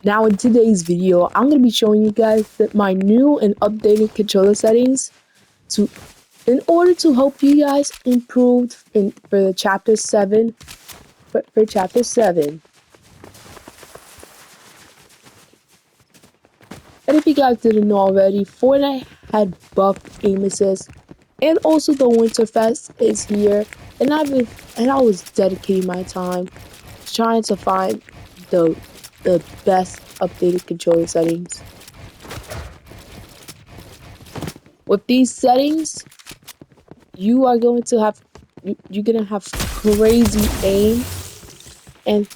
Now in today's video, I'm going to be showing you guys my new and updated controller settings to in order to help you guys improve for the chapter 7 for chapter 7. And if you guys didn't know already, Fortnite had buffed aim assist, and also the Winterfest is here, and I was dedicating my time trying to find the best updated controller settings. With these settings, you are going to have you're gonna have crazy aim, and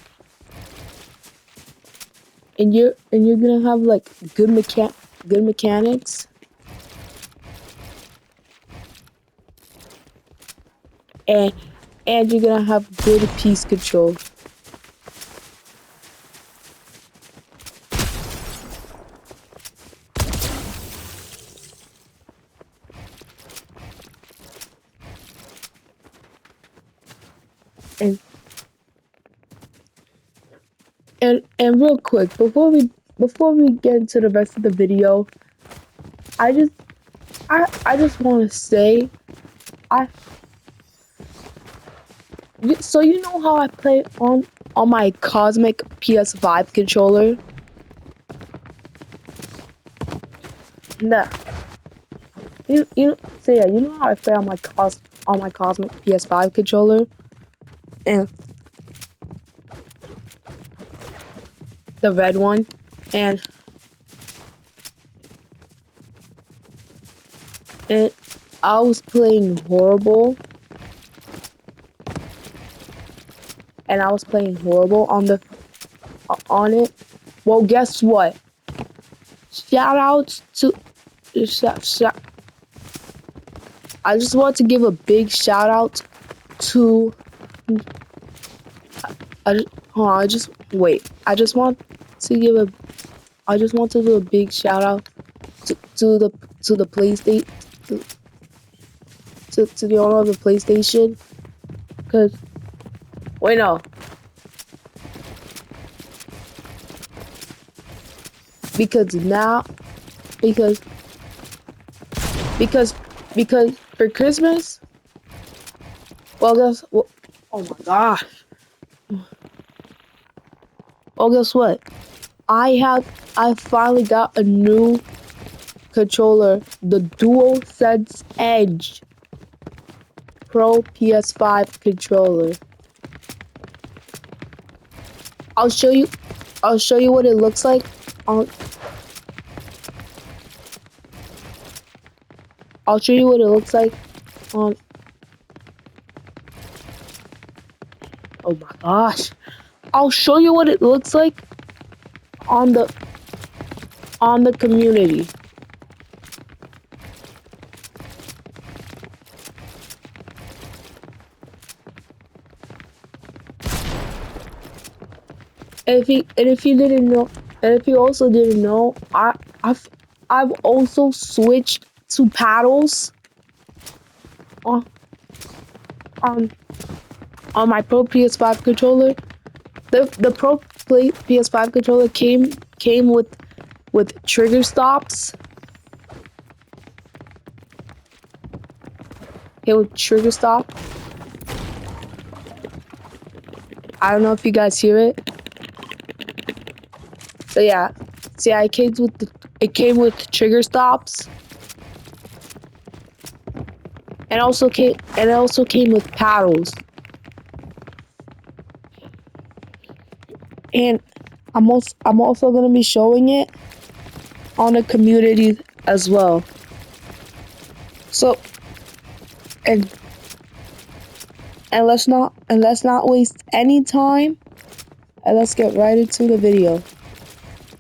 you're gonna have like good mechanics, and you're gonna have good piece control. And real quick, before we get into the rest of the video, I just want to say, so you know how I play on my Cosmic PS5 controller? Nah, so yeah, you know how I play on my Cosmic PS5 controller, and the red one, and I was playing horrible, on it. Well, guess what? Shout outs to I just want to give a big shout out to I just want to do a big shout out to the PlayStation, to the owner of the PlayStation, because because for Christmas, oh my gosh, guess what? I finally got a new controller, the DualSense Edge Pro PS5 controller. I'll show you what it looks like on I'll show you what it looks like on oh my gosh. I'll show you what it looks like on the community. And if you didn't know, and if you also didn't know, I've also switched to paddles on my Pro PS5 controller. The Pro PS5 controller came with trigger stops. I don't know if you guys hear it. So yeah, it came with trigger stops, and it also came with paddles. And I'm also gonna be showing it on the community as well. So and let's not waste any time, and let's get right into the video.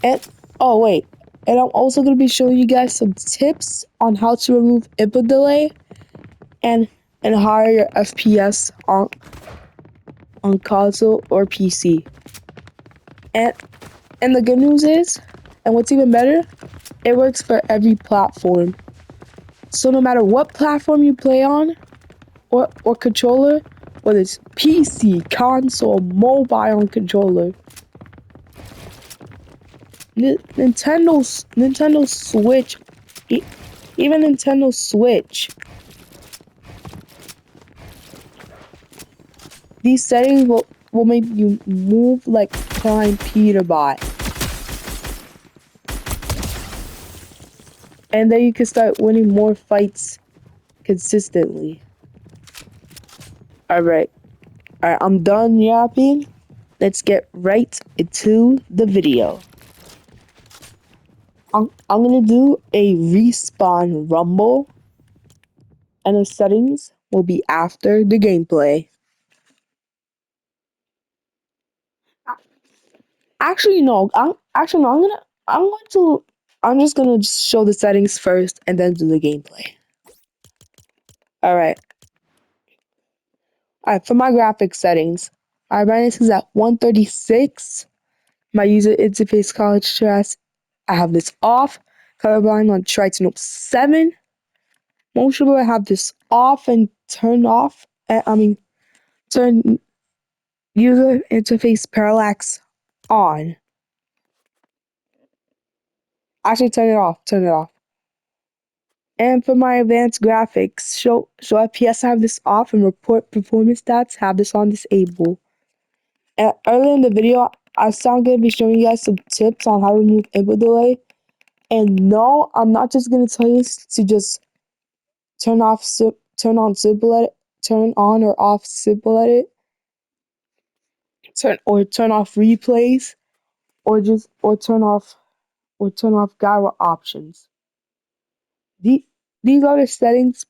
And oh wait, and I'm also gonna be showing you guys some tips on how to remove input delay and higher your FPS on console or PC. And the good news is, and what's even better, it works for every platform. So no matter what platform you play on, or controller, whether it's PC, console, mobile, and controller, Nintendo Switch, e- even Nintendo Switch. These settings will make you move like Prime Peterbot. And then you can start winning more fights consistently. Alright. Alright, I'm done yapping. Let's get right into the video. I'm gonna do a respawn rumble, and the settings will be after the gameplay. Actually, no. Actually no. I'm just gonna show the settings first and then do the gameplay. All right. All right. For my graphics settings, my brightness is at 136. My user interface contrast, I have this off. Colorblind on Triton Note 7. Motion blur, I have this off and turned off. Turn user interface parallax on. Actually, turn it off. Turn it off. And for my advanced graphics, show FPS, I have this off, and report performance stats, have this on disable. And earlier in the video, I sound going to be showing you guys some tips on how to remove input delay. And no, I'm not just going to tell you to just turn on simple edit, turn on or off simple edit, turn off replays, or turn off gyro options. These are the settings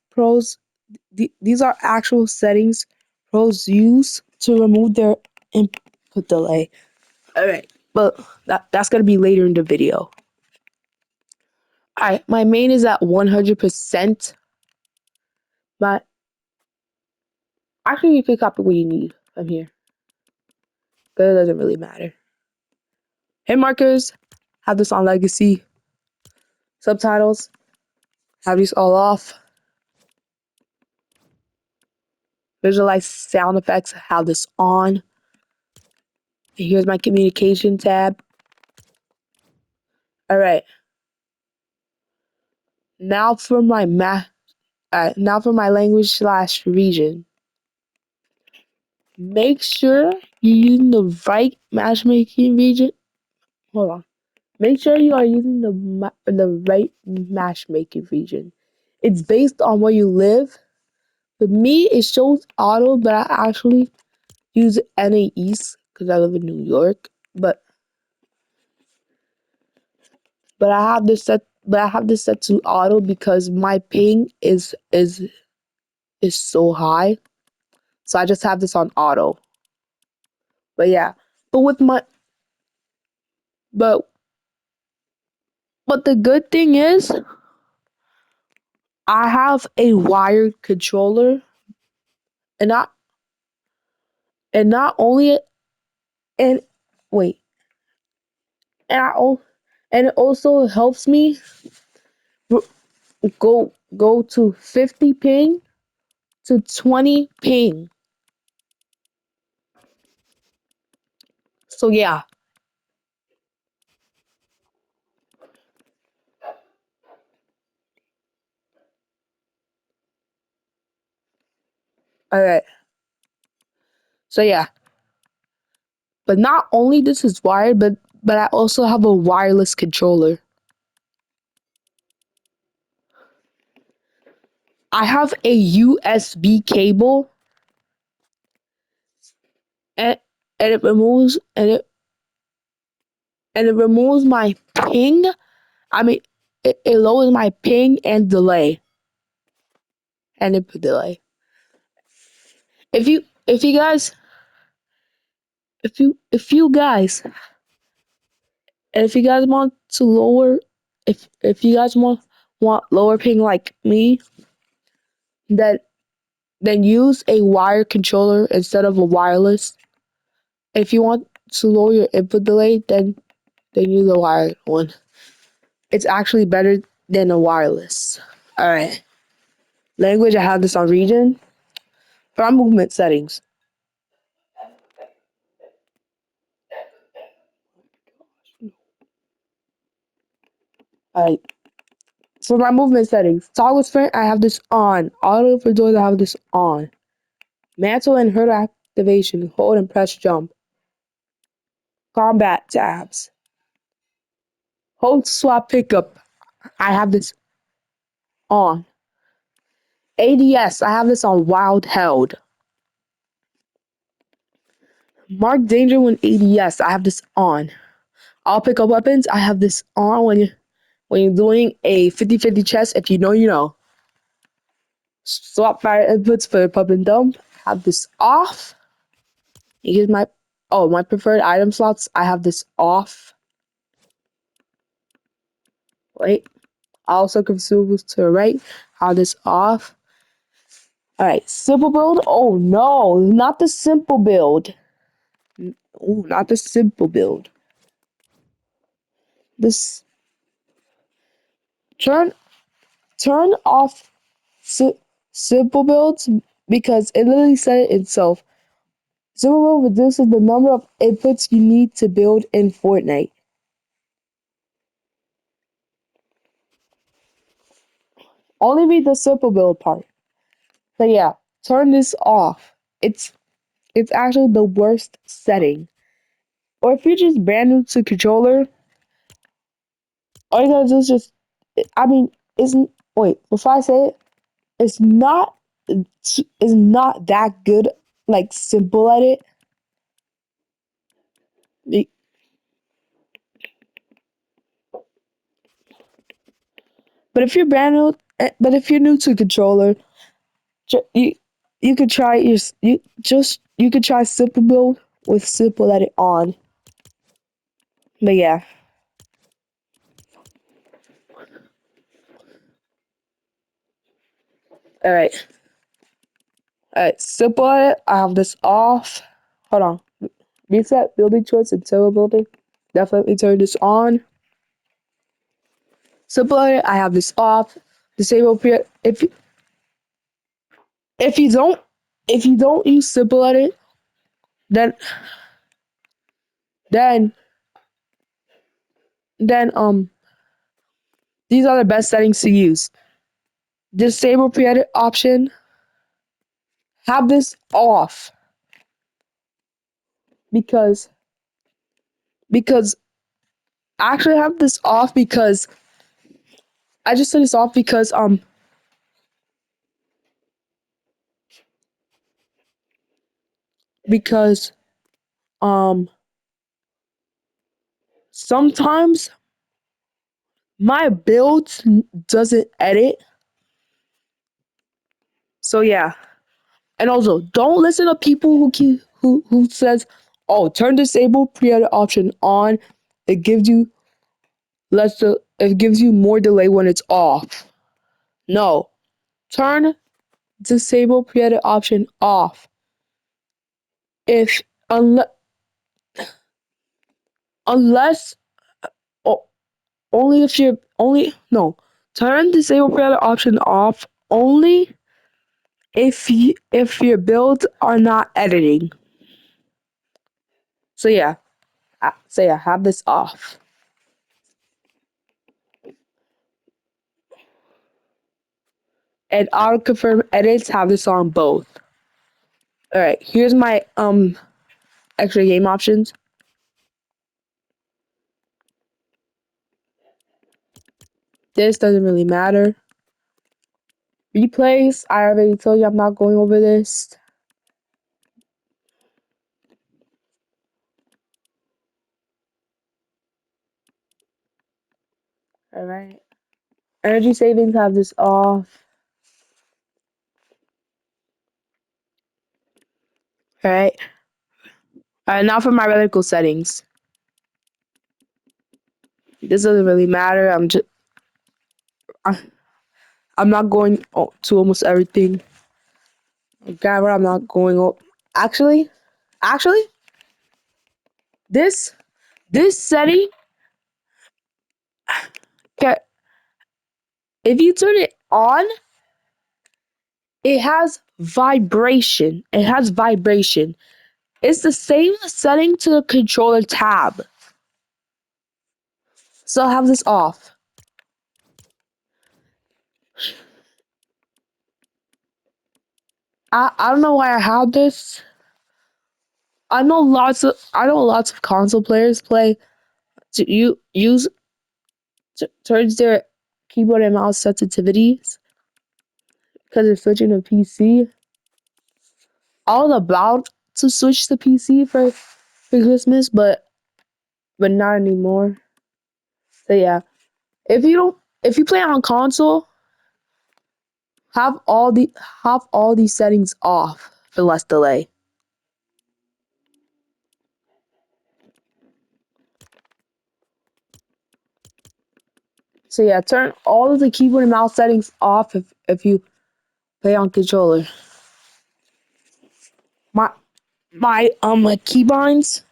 these are actual settings pros use to remove their input delay. Alright, but that's gonna be later in the video. Alright, my main is at 100%. But actually, you can copy what you need from here, but it doesn't really matter. Hit markers, have this on legacy. Subtitles, have these all off. Visualize sound effects, have this on. And here's my communication tab. Alright, now for my language slash region. Make sure you're using the right matchmaking region. Hold on. Make sure you are using the right matchmaking region. It's based on where you live. For me, it shows auto, but I actually use NA East because I live in New York. But I have this set. But I have this set to auto because my ping is so high. So I just have this on auto. But yeah. But with my but but the good thing is I have a wired controller, and not only and wait and and it also helps me go to 50 ping to 20 ping. So yeah. All right. So yeah. But not only this is wired, but I also have a wireless controller. I have a USB cable, and it removes and it removes my ping. I mean, it lowers my ping and delay and input delay. If you guys if you guys want to lower if you guys want lower ping like me, then use a wired controller instead of a wireless. If you want to lower your input delay, then use a wired one. It's actually better than a wireless. All right. Language, I have this on region. For our movement settings, Alright. For my movement settings, toggle sprint, I have this on. Auto for doors, I have this on. Mantle and hurt activation, hold and press jump. Combat tabs. Hold swap pickup, I have this on. ADS, I have this on wild held. Mark danger when ADS, I have this on. I'll pick up weapons, I have this on when you're doing a 50-50 chest, if you know, you know. Swap fire inputs for pump and dump, have this off. Here's my preferred item slots, I have this off. Wait. Also consumables to the right, have this off. Alright, simple build. Oh no, not the simple build. Oh, not the simple build. This turn turn off simple builds because it literally said it itself. Simple build reduces the number of inputs you need to build in Fortnite. Only read the simple build part. But yeah, turn this off. It's actually the worst setting. Or if you're just brand new to controller, all you gotta do is just I mean, isn't wait, before I say it, it's not that good, like simple at it. Be- But if you're brand new, but if you're new to controller, you could try you could try simple build with simple edit on. But yeah, all right, simple edit. I have this off. Hold on, reset building choice and simple building. Definitely turn this on. Simple edit. I have this off. Disable period. If you don't if you don't use simple edit, then then then these are the best settings to use. Disable pre-edit option. Have this off because because I actually have this off because I just set this off because um sometimes my build doesn't edit. So yeah. And also, don't listen to people who says, "Oh, turn disable pre-edit option on." It gives you it gives you more delay when it's off. No, turn disable pre-edit option off. If unless o- only if you're only no turn disable pre-edit option off only if your builds are not editing. So yeah, have this off. And auto confirm edits, have this on both. All right, here's my extra game options. This doesn't really matter. Replays, I already told you I'm not going over this. All right. Energy savings, have this off. All right. All right, now for my reticle settings. This doesn't really matter. I'm not going to almost everything. Grammar, I'm not going. Actually, actually, this setting, if you turn it on, it has vibration. It has vibration. It's the same setting to the controller tab. So I have this off. I don't know why I have this. I know lots of console players play to use towards their keyboard and mouse sensitivities because they're switching to PC. I was about to switch to PC for Christmas, but not anymore. So yeah, if you play on console, have all the have all these settings off for less delay. So yeah, turn all of the keyboard and mouse settings off if you play on controller. My my keybinds.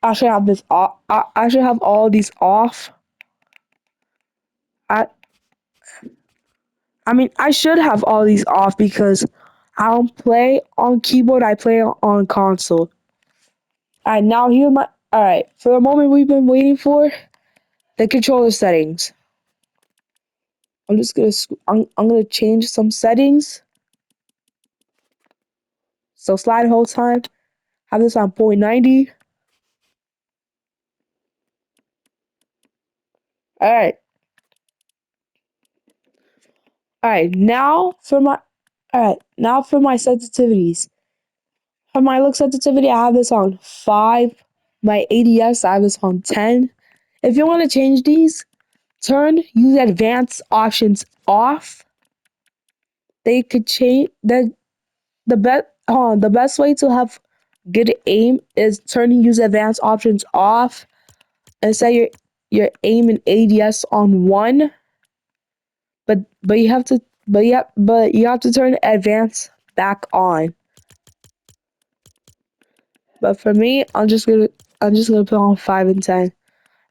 I should have this off. I should have all these off. I I mean I should have all these off because I don't play on keyboard. I play on console. All right, now here my all right for the moment we've been waiting for the controller settings. I'm just gonna I'm gonna change some settings. So slide whole time. Have this on 0.90. All right. All right. Now for my sensitivities. For my look sensitivity, I have this on 5. My ADS, I have this on 10. If you want to change these, use advanced options off. They could change the best way to have good aim is use advanced options off and set your aim and ADS on 1. But you have to but you have to turn advanced back on. But for me, I'm just gonna put on 5 and 10.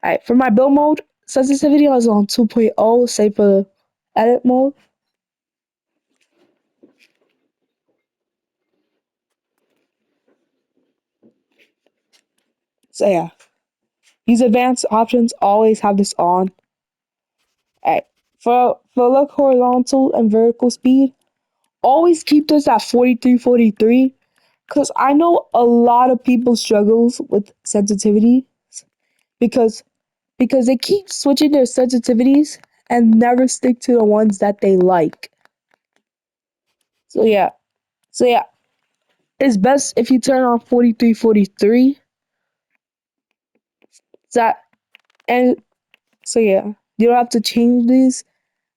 Alright, for my build mode, sensitivity I was on 2.0, say for edit mode. So yeah. Use advanced options, always have this on. Alright. For look horizontal and vertical speed, always keep this at 43, because I know a lot of people struggles with sensitivity because they keep switching their sensitivities and never stick to the ones that they like. So yeah. So yeah, it's best if you turn on 43. That and so yeah, you don't have to change these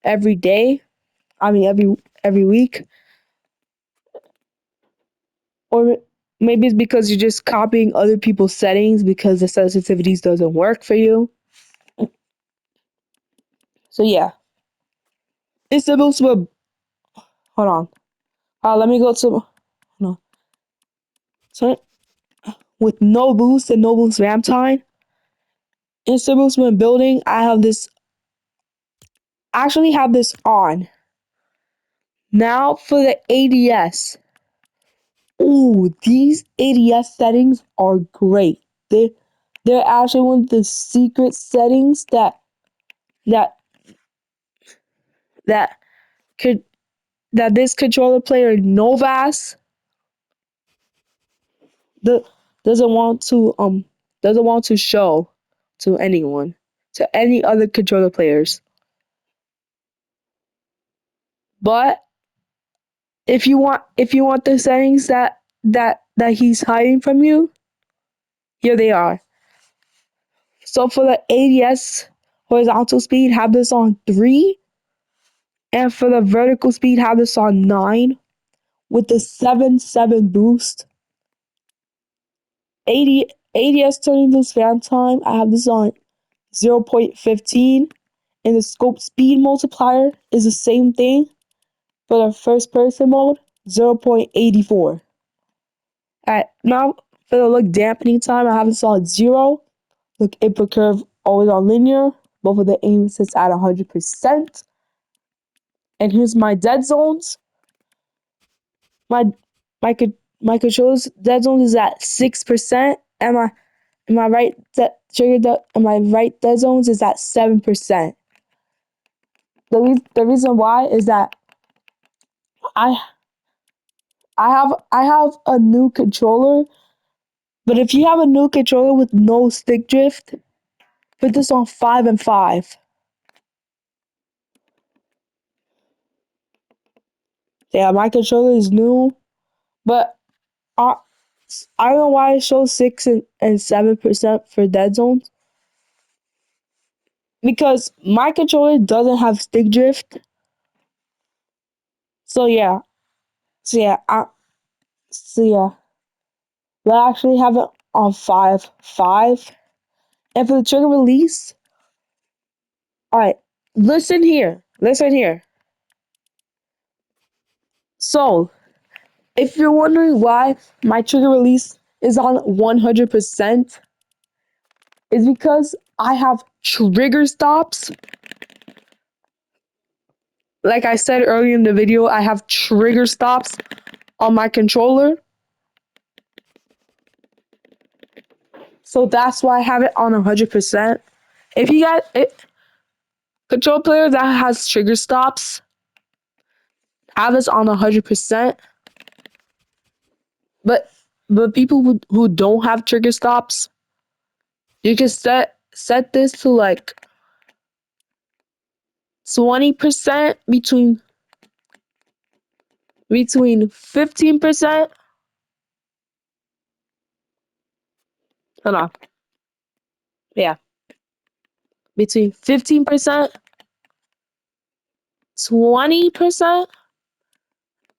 every day. I mean every week, or maybe it's because you're just copying other people's settings because the sensitivities doesn't work for you. So yeah, it's supposed to. Hold on. Let me go to no. So with no boost and no boost ramp time, in Civil Swim building, I have this. Actually, have this on now for the ADS. Ooh, these ADS settings are great. They're actually one of the secret settings that that could that this controller player Novas the doesn't want to show to anyone, to any other controller players. But if you want the settings that he's hiding from you, here they are. So for the ADS horizontal speed, have this on 3, and for the vertical speed, have this on 9 with the 7 boost. 80 ADS turning loose fan time, I have this on 0.15, and the scope speed multiplier is the same thing for the first person mode, 0.84. Alright, now for the look dampening time, I have this on 0. Look input curve always on linear. Both of the aim sits at 100%. And here's my dead zones. My my my controller's dead zone is at 6%, and my right and my right dead zones is at 7%. The reason why is that I I have a new controller, but if you have a new controller with no stick drift, put this on 5 and 5. Yeah, my controller is new, but I I don't know why it shows 6 and 7% for dead zones. Because my controller doesn't have stick drift. So yeah. So yeah, so yeah. We actually have it on 5 5. And for the trigger release, alright, listen here. Listen here. So if you're wondering why my trigger release is on 100%, is because I have trigger stops. Like I said earlier in the video, I have trigger stops on my controller. So that's why I have it on 100%. If you got it, control player that has trigger stops, have this on 100%. But people who don't have trigger stops, you can set this to like 20%, between 15%. Hold on. Yeah. Between 15%, 20%,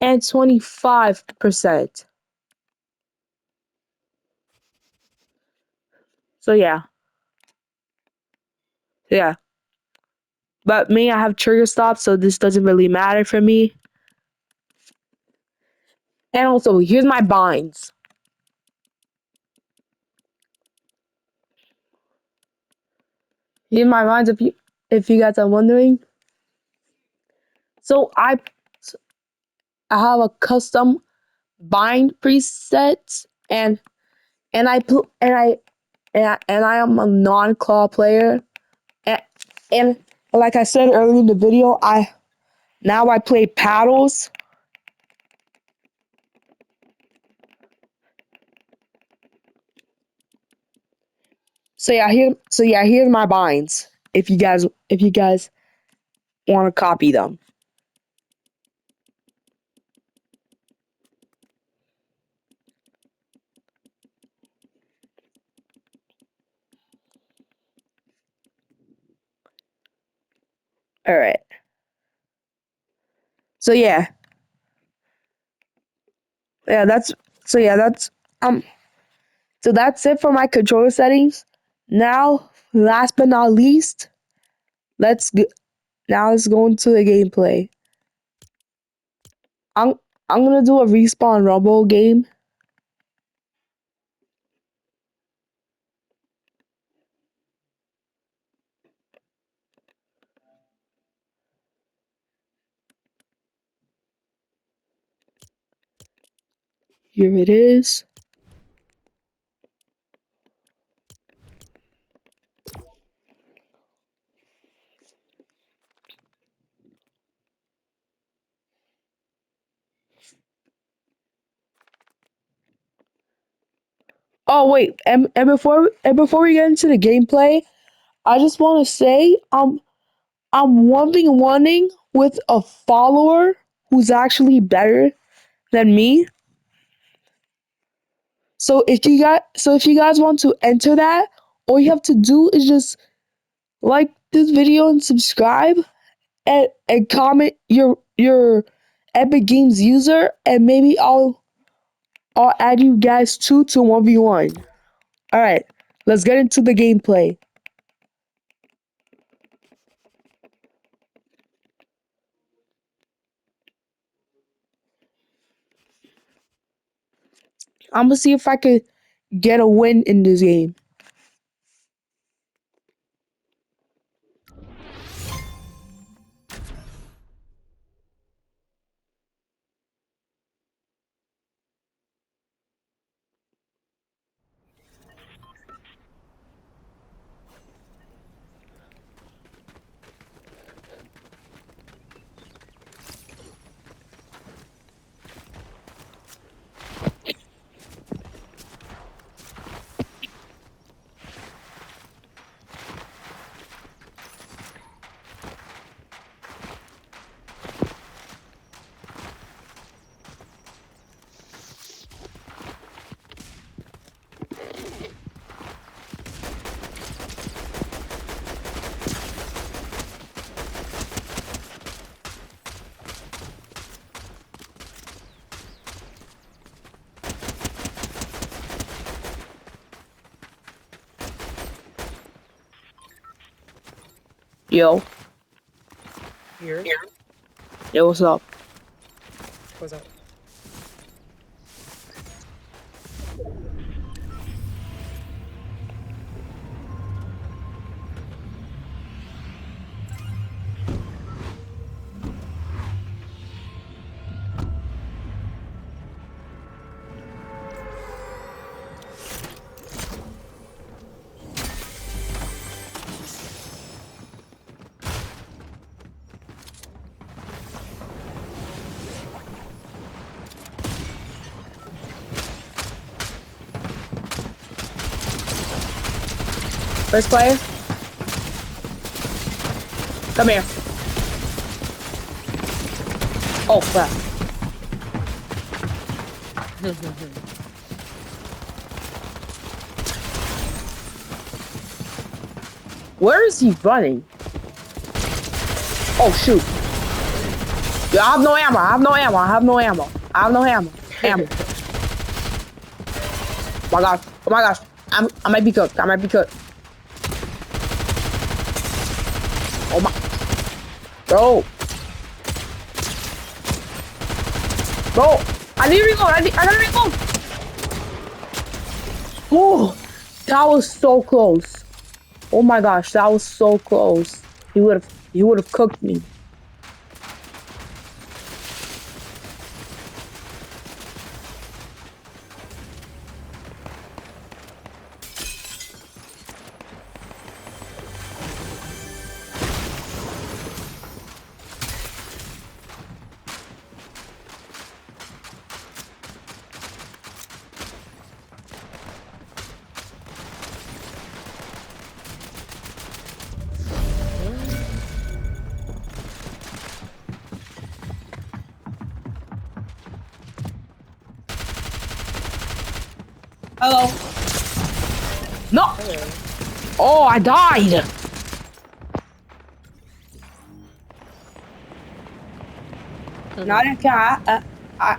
and 25%. So yeah. Yeah. But me, I have trigger stops, so this doesn't really matter for me. And also, here's my binds. Here's my binds if you guys are wondering. So I have a custom bind preset, and I put and I am a non-claw player, and, and like I said earlier in the video, I play paddles. Here's my binds. If you guys want to copy them. All right. So yeah, yeah, that's so yeah, that's um so that's it for my controller settings. Now, last but not least, let's go, let's go into the gameplay. I'm I'm gonna do a respawn rumble game. Here it is. Oh wait, and before we get into the gameplay, I just want to say I'm 1v1ing with a follower who's actually better than me. So if you guys want to enter that, all you have to do is just like this video and subscribe, and comment your Epic Games user, and maybe I'll add you guys two to 1v1. All right, let's get into the gameplay. I'm gonna see if I could get a win in this game. Yo. Here. Yo, what's up? What's up? First player. Come here. Oh, crap. Where is he running? Oh, shoot. Yo, I have no ammo. I have no ammo. I have no ammo. I have no ammo. Ammo. Oh my gosh. Oh my gosh. I might be cooked. I might be cooked. Oh my. Bro. Bro. I need to reload. I gotta reload. Oh, that was so close. Oh my gosh, that was so close. He would have cooked me. Hello. No. Hello. Oh, I died. No, I didn't care. I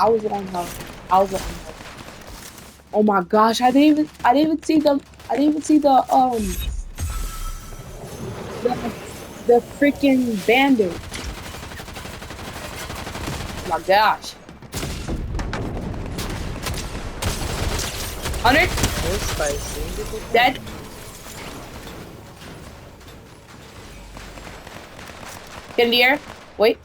was on her. I was on her. Oh my gosh, I didn't even see the the freaking bandit. Oh my gosh. 100. So spicy. Dead. Get in the air. Wait.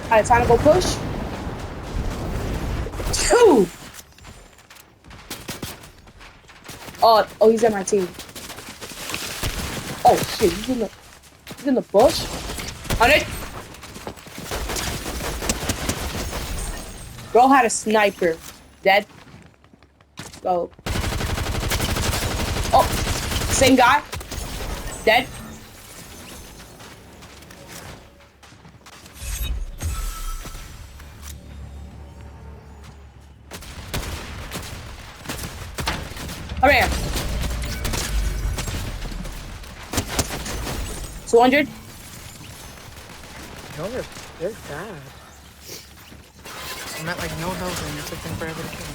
Alright, time to go push. 2. Oh, he's in my team. Oh shit, he's in the bush. 100. Bro had a sniper. Dead. Go. Oh, same guy. Dead. Come here. 200. No, they're bad. I'm at like no health and it took them forever to kill me.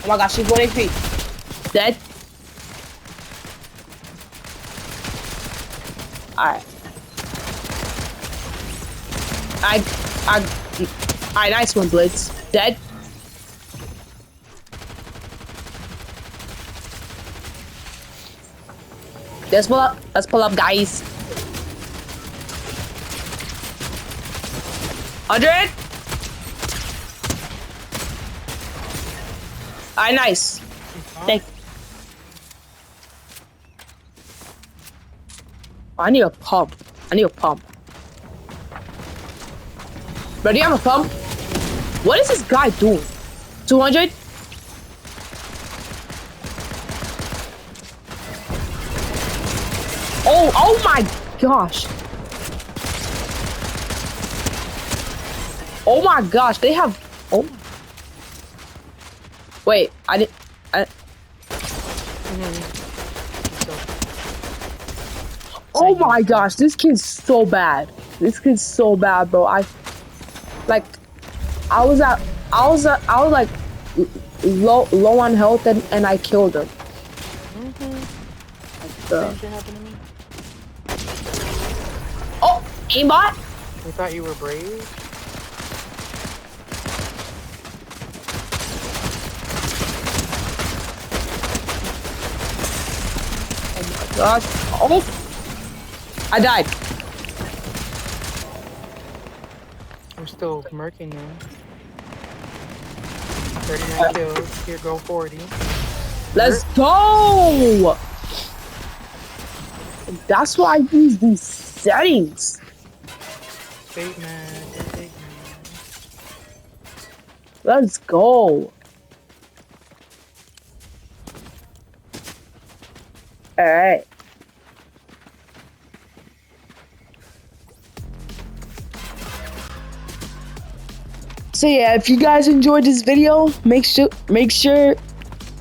Oh my gosh, she's 1 HP. Dead. Alright. Alright, nice one, Blitz. Dead. Let's pull up. Let's pull up, guys. 100. Alright, nice. Thank. I need a pump. I need a pump. Bro, do you have a pump? What is this guy doing? 200? Oh my gosh. Oh my gosh, they have. Oh. Wait, I didn't. Oh my gosh, this kid's so bad. This kid's so bad, bro. I was at I was like low on health and I killed him. Same The, shit happened to me. oh, aimbot. You thought you were brave? Oh my gosh. Oh, I died. I'm still murking them. 39 kills. Here go 40. Let's go. That's why I use these settings. Big man. Big man. Let's go. All right. So yeah, if you guys enjoyed this video, make sure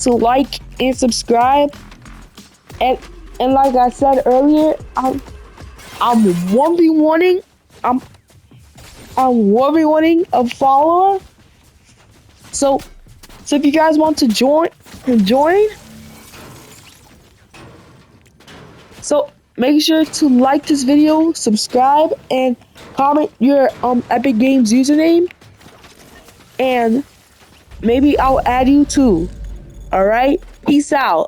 to like and subscribe. And like I said earlier, I'm 1v1ing. I'm 1v1ing a follower. So if you guys want to join. So make sure to like this video, subscribe, and comment your Epic Games username. And maybe I'll add you too. All right? Peace out.